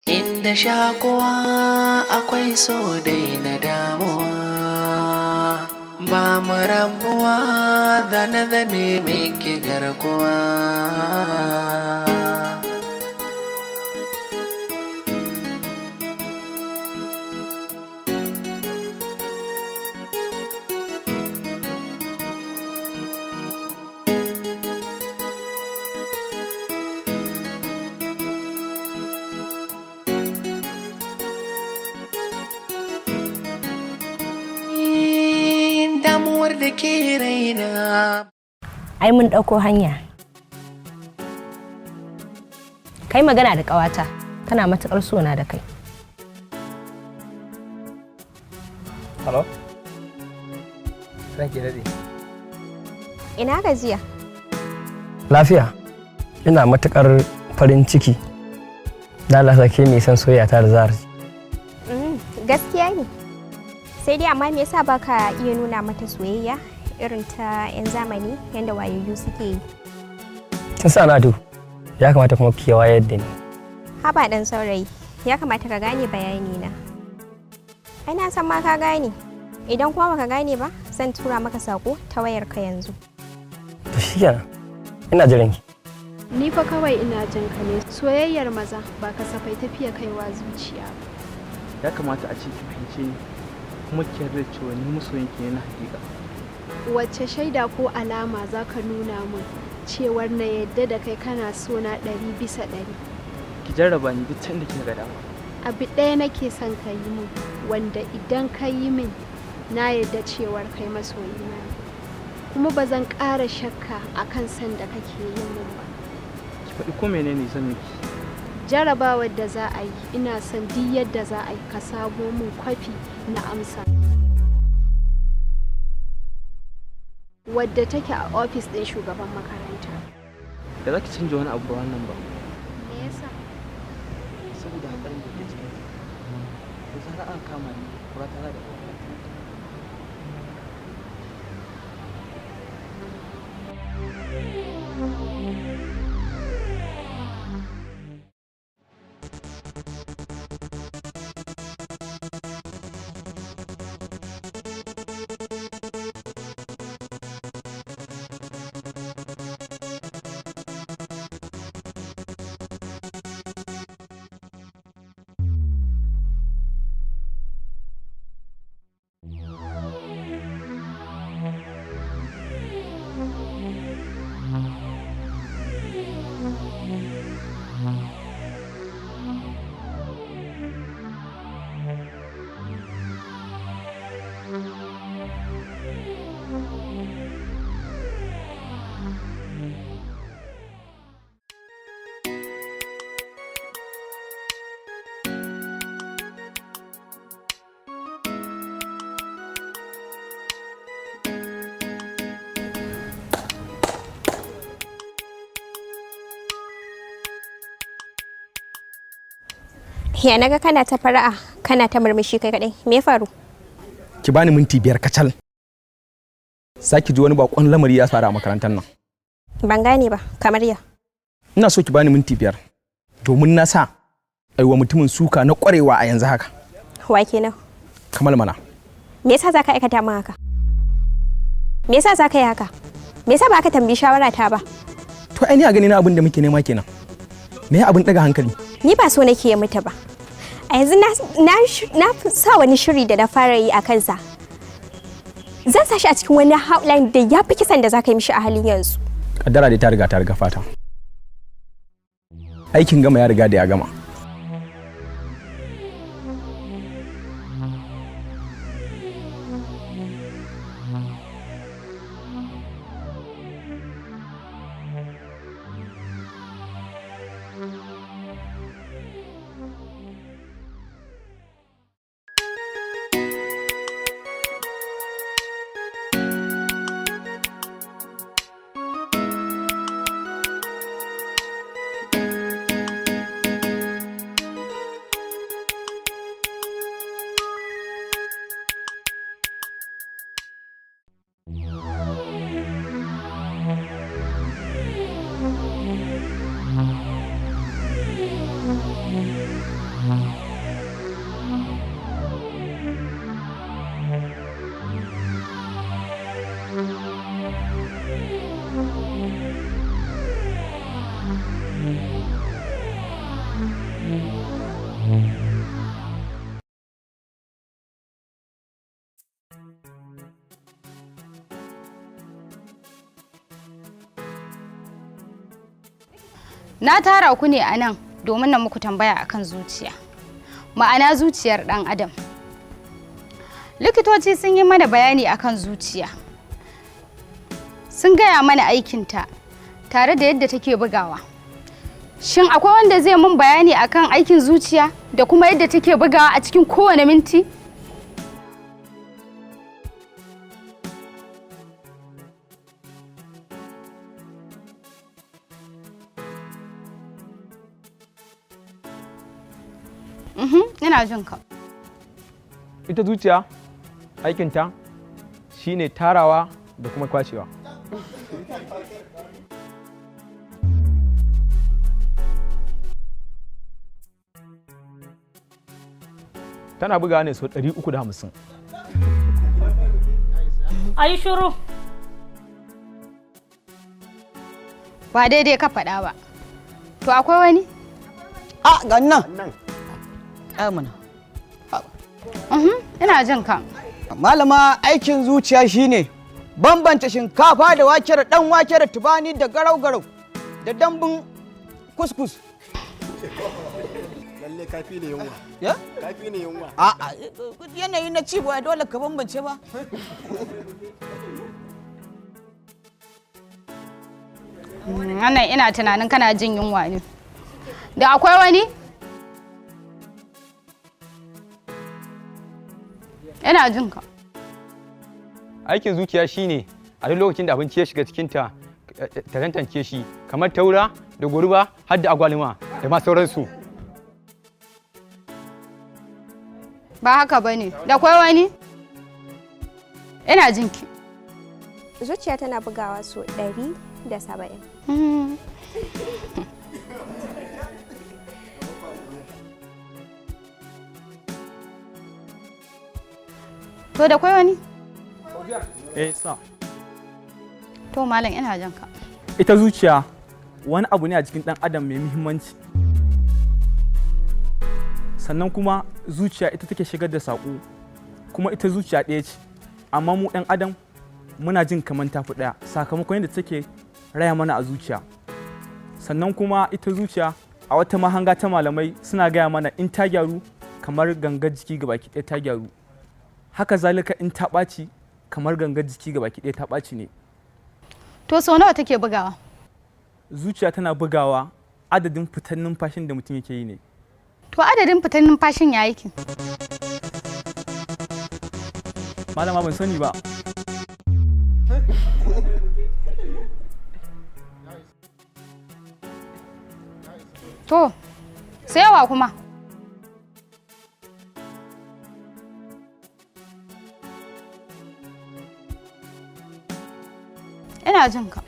Inda shakuwa akwai so dai na damuwa, ba mu rabuwa da na zame miki garkuwa. Damuwar da ke raina. Ai mun ɗauko hanya. Kai magana da ƙawata, tana matuƙar sona da kai. Hello? Ranke daɗe. Ina gajiya? Lafiya. Ina matuƙar farin ciki. Da Allah sake mai san soyayya ta da Zahra. Gaskiya ne. Sai dai amma me yasa baka iya nuna mata soyayya irin ta 'yan zamani yadda wayayyu suke yi? Kin sa na ya kamata kuma ki wayar da ni. Haba dan saurayi, ya kamata ka gane bayani na. Ai na san ma ka gane. Idan kuma baka gane ba, zan tura maka sako ta wayar ka yanzu. To shikenan. Ina jiran ki. Ni fa kawai ina jin ka ne. Soyayyar maza ba kasafai tafiya kaiwa zuciya ba. Ya kamata a ce ki fahimce ni kuma ki yarda cewa ni masoyinki ne na hakika. Wacce shaida ko alama za ka nuna min cewar na yadda da kai kana so na 100%? Ki jarraba ni duk da kika ga dama. Abu ɗaya nake son ka yi min wanda idan ka yi min na yadda cewar kai masoyina ne. Kuma ba zan ƙara shakka akan san da kake yi min ba. Ki faɗi ko menene zan miki. Jarabawar da za a yi ina son duk yadda za a yi ka samo min kwafi na amsa wadda take a ofis ɗin shugaban makaranta. Da za ki canja wani abu ba wannan ba. Me yasa? Saboda haƙarin da ke cikin da zarar an kama ni kura ta da Ya naga kana ta fara'a, kana ta murmushi kai kadai. Me ya faru? Ki bani minti 5 kacal. Saki ji wani bakon lamari ya fara a makarantar nan. Ban gane ba, kamar ya. Ina so ki bani minti 5 domin na sa aiwa mutumin suka na kwarewa a yanzu haka. Wa kenan? Kamal mana. Me yasa zaka aikata min haka? Me yasa zaka yi haka? Me yasa ba ka tambayi shawara ta ba? To ai ni a gani na abin da muke nema kenan. Me abin daga hankali? Ni ba so nake ya mutu ba. A yanzu na sa wani shiri da na fara yi a kansa. Zan sa shi a cikin wani hotline da ya fi kisan da za ka yi mishi a halin yanzu. Kaddara dai ta riga fata. Aikin gama ya riga da ya gama. Na tara ku ne a nan domin na muku tambaya akan zuciya, ma'ana zuciyar ɗan adam. Likitoci sun yi mana bayani akan zuciya, sun gaya mana aikinta tare da yadda take bugawa. Shin akwai wanda zai mun bayani akan aikin zuciya da kuma yadda take bugawa a cikin kowane minti? Ina jin ka. Ita zuciya aikinta shine tarawa da kuma kwacewa. Tana bugawa ne sau 350. Ayi shuru. Ba daidai ka faɗa ba. To akwai wani? A ga nan. Amina. Ina jin ka. Malama, aikin zuciya shine bambanta shinkafa da wake da dan wake da tubani da garau-garau da dambun kuskus. Lalle kafi ne yunwa. Ya? Kafi ne yunwa. A'a, yanayi na ci ba dole ka bambance ba. Wannan ina tunanin kana jin yunwa ne. Da akwai wani? Ina jin ka. Aikin zuciya shine a duk lokacin da abinci ya shiga cikinta ta tantance shi, kamar taura da gurba har da agwaluma da ma sauransu. Ba haka bane. Da akwai wani? Ina jin ki. Zuciya tana bugawa so 170. To da kwai wani? Sa. To malam ina jan ka. Ita zuciya wani abu ne a jikin ɗan adam mai muhimmanci. Sannan kuma zuciya ita take shigar da saƙo, kuma ita zuciya ɗaya ce. Amma mu ɗan adam muna jin kamar tafi ɗaya sakamakon yadda take raya mana a zuciya. Sannan kuma ita zuciya a wata mahanga ta malamai suna gaya mana in ta gyaru kamar gangar jiki gabaki ɗaya ta gyaru. Haka zalika in ta ɓaci kamar gangar jiki gabaki ɗaya ta ɓaci ne. To sau nawa take bugawa? Zuciya tana bugawa adadin fitan numfashin da mutum yake yi ne. To adadin fitan numfashin ya yake? Malama ban sani ba. To, sai yawa kuma. Ina jin ka.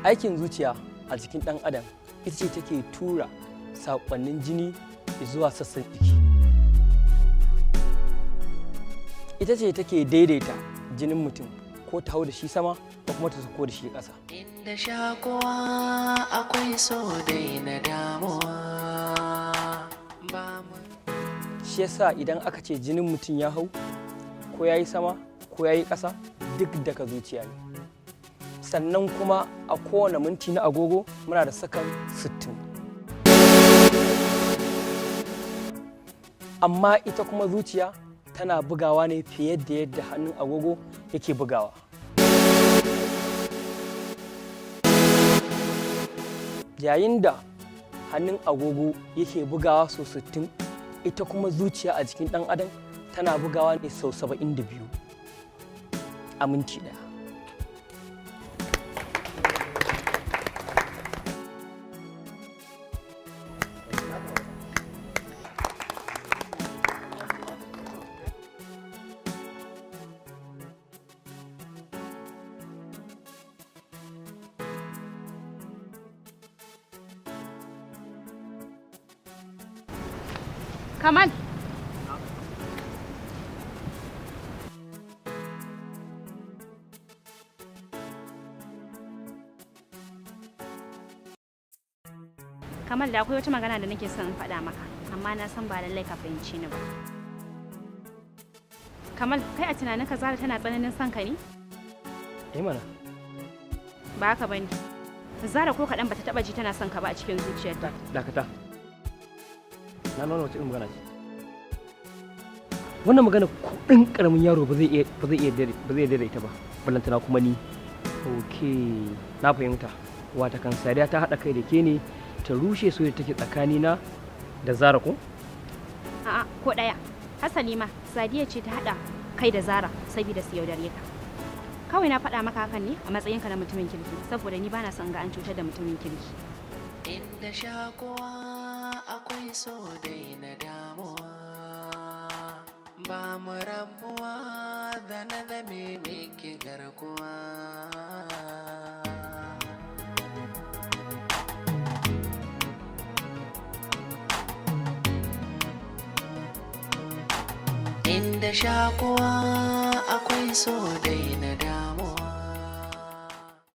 Aikin zuciya a jikin ɗan adam ita ce take tura saƙonnin jini zuwa sassan jiki. Ita ce take daidaita jinin mutum ko ta hau da shi sama ko kuma ta sako da shi ƙasa. Inda shakuwa akwai so dai na damuwa. Shi yasa idan aka ce jinin mutum ya hau ko ya yi sama ko ya yi ƙasa duk daga zuciya ne. Sannan kuma a kowane minti na agogo muna da sakan 60. Amma ita kuma zuciya tana bugawa ne fiye da yadda hannun agogo yake bugawa. Yayin da hannun agogo yake bugawa sau 60, ita kuma zuciya a jikin ɗan adam tana bugawa ne sau 72 a minti ɗaya. Kamal. Kamal, da akwai wata magana da nake son in faɗa maka, amma na san ba lallai ka fahimci ni ba. Kamal, kai a tunaninka Zara tana tsananin son ka ne? mana. Ba haka bane. Zara ko kaɗan bata taɓa ji tana son ka ba a cikin zuciyarta. Dakata. Na nuna wace irin magana ce. Wannan magana kuɗin ƙaramin yaro ba zai iya daidaita ba. Ballantana kuma ni. Okay, na fahimta. Wata kan Sadiya ta haɗa kai da ke ne ta rushe soyayya take tsakanina da Zara ko? A'a, ko ɗaya. Hasali ma, Sadiya ce ta haɗa kai da Zara saboda su yaudare ka. Kawai na faɗa maka hakan ne a matsayinka na mutumin kirki, saboda ni bana son ga an cutar da mutumin kirki. Inda shakuwa akwai so dai na damuwa, ba mu rabuwa da na zame miki garkuwa. Inda shakuwa akwai so dai na damuwa.